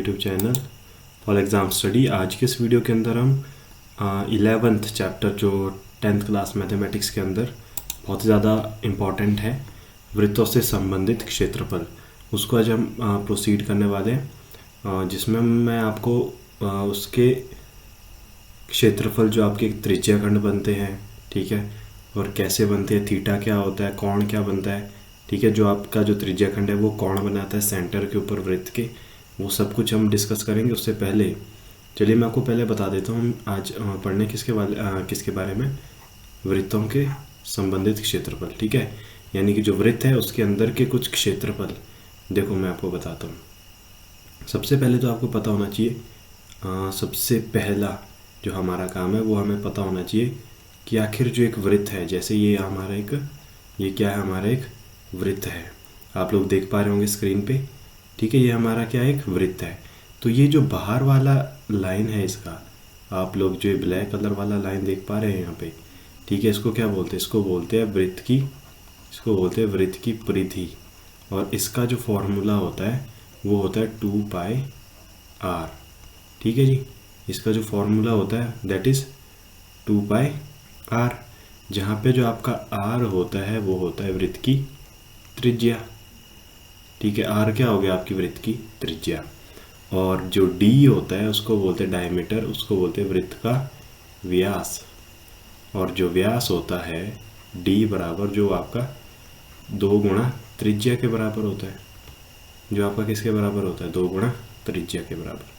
YouTube channel for exam study. आज के इस वीडियो के अंदर हम 11th चैप्टर जो 10th क्लास मैथमेटिक्स के अंदर बहुत ही ज़्यादा इम्पॉर्टेंट है, वृत्तों से संबंधित क्षेत्रफल, उसको आज हम प्रोसीड करने वाले हैं, जिसमें मैं आपको उसके क्षेत्रफल जो आपके त्रिज्याखंड बनते हैं, ठीक है, और कैसे बनते हैं, थीटा क्या होता है, कोण क्या बनता है, ठीक है, जो आपका जो त्रिज्याखंड है वो कोण बनाता है सेंटर के ऊपर वृत्त के, वो सब कुछ हम डिस्कस करेंगे। उससे पहले चलिए मैं आपको पहले बता देता हूँ हम आज पढ़ने किसके बारे में, वृत्तों के संबंधित क्षेत्रफल, ठीक है, यानी कि जो वृत्त है उसके अंदर के कुछ क्षेत्रफल। देखो मैं आपको बताता हूँ। सबसे पहले तो आपको पता होना चाहिए, सबसे पहला जो हमारा काम है वो हमें पता होना चाहिए कि आखिर जो एक वृत्त है, जैसे ये क्या है, हमारा एक वृत्त है, आप लोग देख पा रहे होंगे स्क्रीन पे, ठीक है, ये हमारा क्या है, एक वृत्त है। तो ये जो बाहर वाला लाइन है इसका, आप लोग जो ब्लैक कलर वाला लाइन देख पा रहे हैं यहाँ पे, ठीक है, इसको क्या बोलते हैं, इसको बोलते हैं वृत्त की परिधि, और इसका जो फॉर्मूला होता है वो होता है 2πr, ठीक है जी, इसका जो फॉर्मूला होता है दैट इज़ 2πr, जहाँ पे जो आपका r होता है वो होता है वृत्त की त्रिज्या, ठीक है, r क्या हो गया, आपकी वृत्त की त्रिज्या, और जो d होता है उसको बोलते हैं डायमीटर, उसको बोलते हैं वृत्त का व्यास, और जो व्यास होता है d बराबर जो आपका 2 गुणा त्रिज्या के बराबर होता है, जो आपका किसके बराबर होता है, 2 गुणा त्रिज्या के बराबर।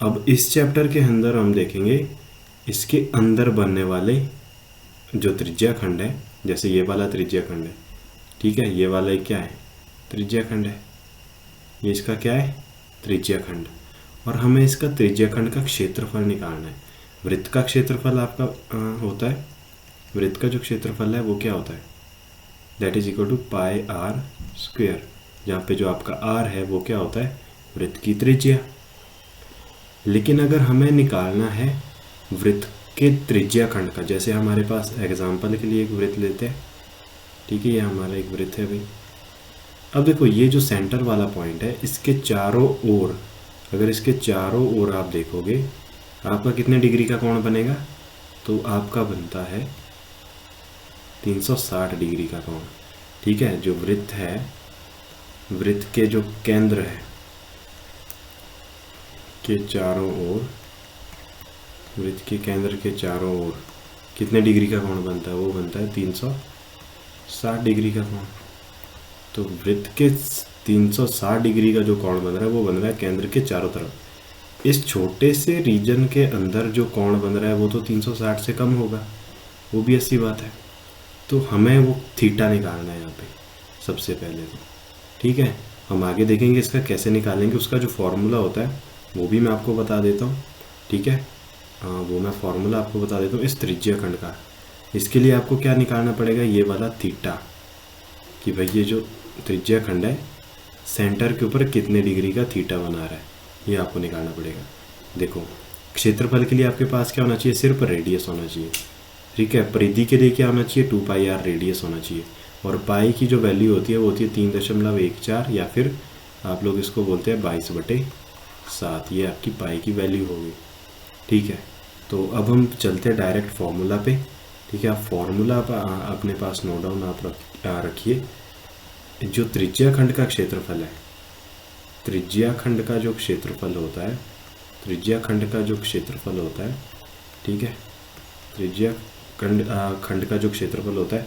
अब इस चैप्टर के अंदर हम देखेंगे इसके अंदर बनने वाले जो त्रिज्याखंड है, जैसे ये वाला त्रिज्याखंड है, ठीक है, ये वाला क्या है, त्रिज्याखंड है, ये इसका क्या है, त्रिज्याखंड, और हमें इसका त्रिज्याखंड का क्षेत्रफल निकालना है। वृत्त का क्षेत्रफल आपका होता है, वृत्त का जो क्षेत्रफल है वो क्या होता है, that is equal to πr², जहाँ पे जो आपका r है वो क्या होता है, वृत्त की त्रिज्या। लेकिन अगर हमें निकालना है वृत्त के त्रिज्याखंड का, जैसे हमारे पास एग्जाम्पल के लिए एक वृत्त लेते हैं, ठीक है, ये हमारा एक वृत्त है भाई। अब देखो ये जो सेंटर वाला पॉइंट है, इसके चारों ओर, अगर इसके चारों ओर आप देखोगे आपका कितने डिग्री का कोण बनेगा, तो आपका बनता है 360 डिग्री का कोण, ठीक है। जो वृत्त है, वृत्त के जो केंद्र है के चारों ओर, वृत्त के केंद्र के चारों ओर कितने डिग्री का कोण बनता है, वो बनता है 360 डिग्री का कोण। तो वृत्त के 360 डिग्री का जो कोण बन रहा है वो बन रहा है केंद्र के चारों तरफ। इस छोटे से रीजन के अंदर जो कोण बन रहा है वो तो 360 से कम होगा, वो भी ऐसी बात है। तो हमें वो थीटा निकालना है यहाँ पे सबसे पहले तो, ठीक है। हम आगे देखेंगे इसका कैसे निकालेंगे, उसका जो फॉर्मूला होता है वो भी मैं आपको बता देता हूँ, ठीक है, वो मैं फॉर्मूला आपको बता देता हूँ इस त्रिज्याखंड का। इसके लिए आपको क्या निकालना पड़ेगा, ये वाला थीटा, कि भाई ये जो त्रिज्याखंड है सेंटर के ऊपर कितने डिग्री का थीटा बना रहा है, ये आपको निकालना पड़ेगा। देखो क्षेत्रफल के लिए आपके पास क्या होना चाहिए, सिर्फ रेडियस होना चाहिए, ठीक है। परिधि के लिए क्या होना चाहिए, 2πr रेडियस होना चाहिए, और पाई की जो वैल्यू होती है वो होती है 3.14, या फिर आप लोग इसको बोलते हैं 22/7, ये आपकी पाई की वैल्यू होगी, ठीक है। तो अब हम चलते हैं डायरेक्ट फॉर्मूला पे, ठीक है। आप फॉर्मूला अपने पास नोट डाउन आप रखिए। जो त्रिज्याखंड का क्षेत्रफल है, त्रिज्याखंड का जो क्षेत्रफल होता है, ठीक है, त्रिज्याखंड का जो क्षेत्रफल होता है,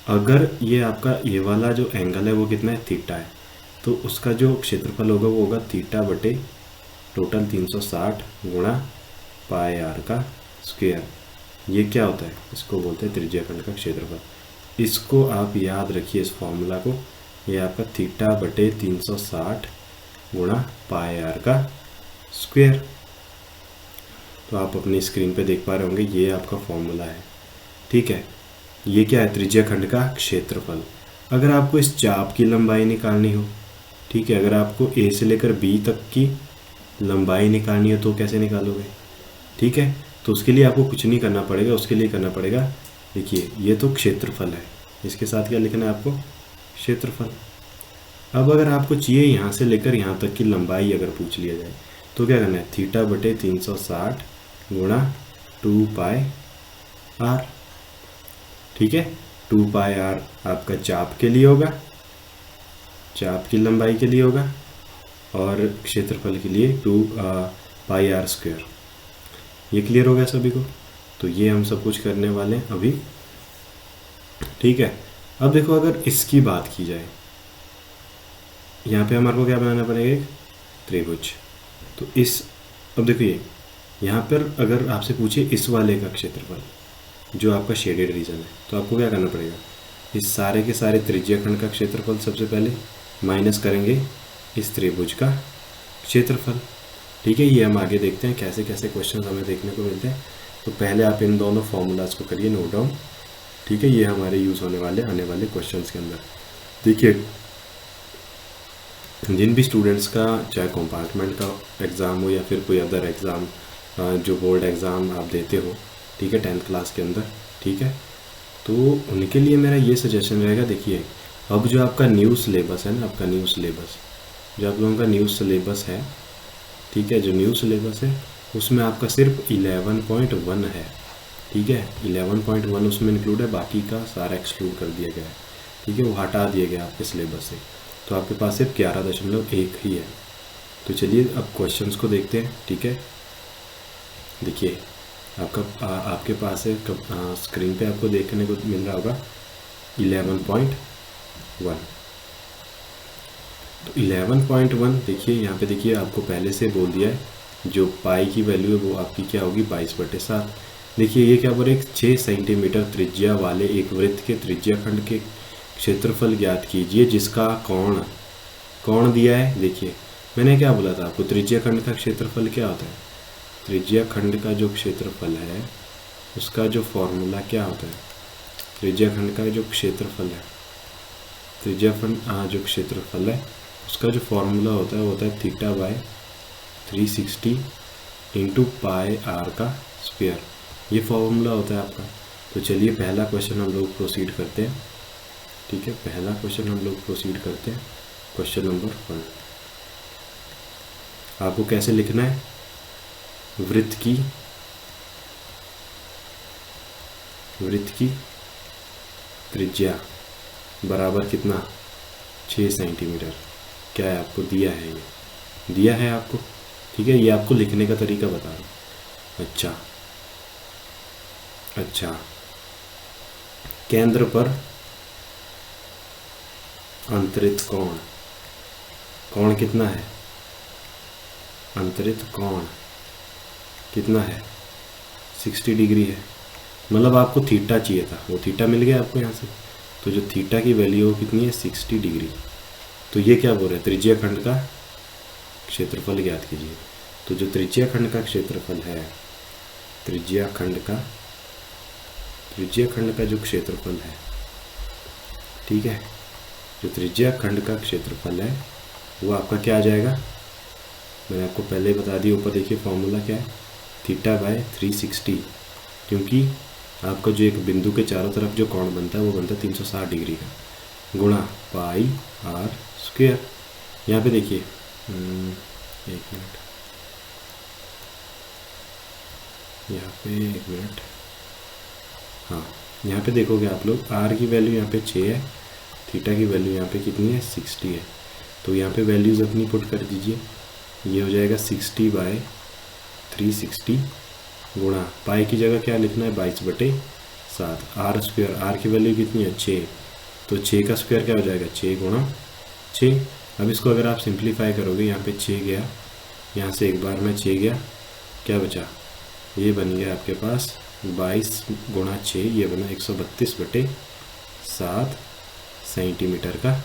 अगर ये आपका ये वाला जो एंगल है वो कितना है, थीटा है, तो उसका जो क्षेत्रफल होगा वो होगा थीटा बटे टोटल 360 गुणा πr का स्क्वायर। ये क्या होता है, इसको बोलते हैं त्रिज्याखंड का क्षेत्रफल। इसको आप याद रखिए, इस फॉर्मूला को, ये आपका थीटा बटे 360 गुणा πr का स्क्वायर। तो आप अपनी स्क्रीन पे देख पा रहे होंगे ये आपका फॉर्मूला है, ठीक है। ये क्या है, त्रिज्याखंड का क्षेत्रफल। अगर आपको इस चाप की लंबाई निकालनी हो, ठीक है, अगर आपको ए से लेकर बी तक की लंबाई निकालनी है तो कैसे निकालोगे, ठीक है। तो उसके लिए आपको कुछ नहीं करना पड़ेगा, उसके लिए करना पड़ेगा, देखिए ये तो क्षेत्रफल है, इसके साथ क्या लिखना है आपको, क्षेत्रफल। अब अगर आपको चाहिए यहाँ से लेकर यहाँ तक की लंबाई अगर पूछ लिया जाए तो क्या करना है, थीटा बटे 360 गुणा 2 पाई आर। ठीक है, 2 पाई आर आपका चाप के लिए होगा, चाप की लंबाई के लिए होगा, और क्षेत्रफल के लिए 2 पाई आर स्क्वायर। ये क्लियर हो गया सभी को? तो ये हम सब कुछ करने वाले हैं अभी। ठीक है, अब देखो अगर इसकी बात की जाए, यहाँ पे हमारे को क्या बनाना पड़ेगा, एक त्रिभुज। तो इस, अब देखो ये यहाँ पर अगर आपसे पूछे इस वाले का क्षेत्रफल जो आपका शेडेड रीजन है, तो आपको क्या करना पड़ेगा, इस सारे के सारे त्रिज्या खंड का क्षेत्रफल सबसे पहले माइनस करेंगे इस त्रिभुज का क्षेत्रफल। ठीक है, ये हम आगे देखते हैं कैसे कैसे क्वेश्चन हमें देखने को मिलते हैं। तो पहले आप इन दोनों फॉर्मूलाज को करिए नोट डाउन। ठीक है, ये हमारे यूज़ होने वाले आने वाले क्वेश्चंस के अंदर। देखिए, जिन भी स्टूडेंट्स का चाहे कंपार्टमेंट का एग्ज़ाम हो या फिर कोई अदर एग्ज़ाम जो बोर्ड एग्ज़ाम आप देते हो, ठीक है, 10th क्लास के अंदर, ठीक है, तो उनके लिए मेरा ये सजेशन रहेगा। देखिए, अब जो आपका न्यू सिलेबस है ना, आपका न्यू सिलेबस, जो आप लोगों का न्यू सिलेबस है, ठीक है, जो न्यू सिलेबस है उसमें आपका सिर्फ 11.1 है। ठीक है, 11.1 उसमें इंक्लूड है, बाकी का सारा एक्सक्लूड कर दिया गया है। ठीक है, वो हटा दिया गया आपके सिलेबस से, तो आपके पास सिर्फ 11.1 ही है। तो चलिए अब क्वेश्चंस को देखते हैं। ठीक है, देखिए आपके पास है स्क्रीन पे आपको देखने को मिल रहा होगा 11.1। तो 11.1 देखिए यहाँ पे, देखिए आपको पहले से बोल दिया है जो पाई की वैल्यू है वो आपकी क्या होगी, 22/7। देखिए ये क्या बोल रहे, 6 सेंटीमीटर त्रिज्या वाले एक वृत्त के त्रिज्या खंड के क्षेत्रफल ज्ञात कीजिए जिसका कोण दिया है। देखिए मैंने क्या बोला था आपको, त्रिज्या खंड का क्षेत्रफल क्या होता है, त्रिज्या खंड का जो क्षेत्रफल है उसका जो फॉर्मूला क्या होता है, त्रिज्या खंड का जो क्षेत्रफल है, त्रिज्या खंड जो क्षेत्रफल है उसका जो फॉर्मूला होता है वो होता है theta by 360 into pi r का स्क्वायर। ये फॉर्मूला होता है आपका। तो चलिए पहला क्वेश्चन हम लोग प्रोसीड करते हैं। ठीक है, पहला क्वेश्चन हम लोग प्रोसीड करते हैं। क्वेश्चन नंबर 1, आपको कैसे लिखना है, वृत्त की त्रिज्या बराबर कितना, 6 सेंटीमीटर। क्या है आपको दिया है, ये दिया है आपको। ठीक है, ये आपको लिखने का तरीका बता रहा हूँ। अच्छा, केंद्र पर अंतरित कोण कितना है, अंतरित कोण कितना है, 60 डिग्री है। मतलब आपको थीटा चाहिए था, वो थीटा मिल गया आपको यहाँ से। तो जो थीटा की वैल्यू कितनी है, 60 डिग्री। तो ये क्या बोल रहे हैं, त्रिज्या खंड का क्षेत्रफल ज्ञात कीजिए। तो जो त्रिज्या खंड का क्षेत्रफल है, त्रिज्या खंड का जो क्षेत्रफल है, ठीक है, जो त्रिज्या खंड का क्षेत्रफल है वो आपका क्या आ जाएगा, मैंने आपको पहले ही बता दिया, ऊपर देखिए फॉर्मूला क्या है, थीटा बाय 360, क्योंकि आपका जो एक बिंदु के चारों तरफ जो कोण बनता है वो बनता है 360 डिग्री का, गुणा पाई आर स्क्वायर। यहाँ पे देखिए एक मिनट, यहाँ पे हाँ, यहाँ पे देखोगे आप लोग आर की वैल्यू यहाँ पे 6 है, थीटा की वैल्यू यहाँ पे कितनी है, 60 है। तो यहाँ पे वैल्यूज़ अपनी पुट कर दीजिए, ये हो जाएगा 60/360 गुणा पाई की जगह क्या लिखना है, 22/7, आर स्क्वायर, आर की वैल्यू कितनी है, 6, तो 6 का स्क्वायर क्या हो जाएगा, 6 गुणा 6। अब इसको अगर आप सिंप्लीफाई करोगे, यहाँ पे 6 गया, यहाँ से एक बार में 6 गया, क्या बचा, ये बन गया आपके पास 22 गुणा 6, ये बना 132/7 सेंटीमीटर का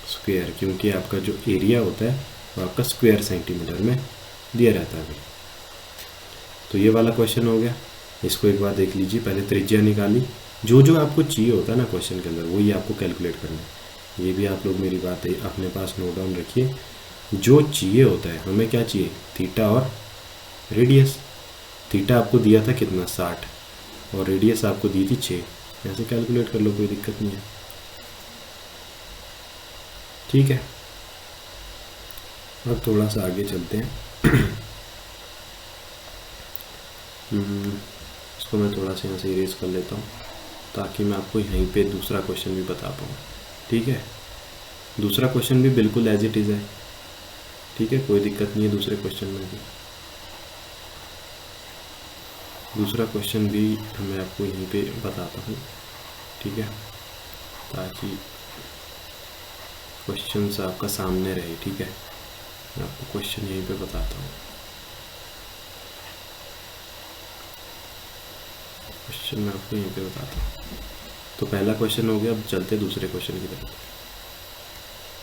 स्क्वायर, क्योंकि आपका जो एरिया होता है वो आपका स्क्वायर सेंटीमीटर में दिया रहता है। तो ये वाला क्वेश्चन हो गया। इसको एक बार देख लीजिए, पहले त्रिज्या निकाली, जो आपको चाहिए होता है ना क्वेश्चन के अंदर वही आपको कैलकुलेट करना है। ये भी आप लोग मेरी बात है अपने पास नोट डाउन रखिए, जो चाहिए होता है हमें, क्या चाहिए, थीटा और रेडियस। थीटा आपको दिया था कितना, 60, और रेडियस आपको दी थी 6, ऐसे कैलकुलेट कर लो, कोई दिक्कत नहीं है। ठीक है, अब थोड़ा सा आगे चलते हैं। इसको मैं थोड़ा सा यहाँ से इरेज कर लेता हूँ ताकि मैं आपको यहीं पे दूसरा क्वेश्चन भी बता पाऊँ। ठीक है, दूसरा क्वेश्चन भी बिल्कुल एज इट इज़ है। ठीक है, कोई दिक्कत नहीं है दूसरे क्वेश्चन में भी। दूसरा क्वेश्चन भी मैं आपको यहीं पे बताता हूँ। ठीक है, ताकि क्वेश्चंस आपका सामने रहे। ठीक है, मैं आपको क्वेश्चन यहीं पे बताता हूँ। क्वेश्चन मैं आपको यहीं पे बताता हूँ। तो पहला क्वेश्चन हो गया, अब चलते दूसरे क्वेश्चन की तरफ।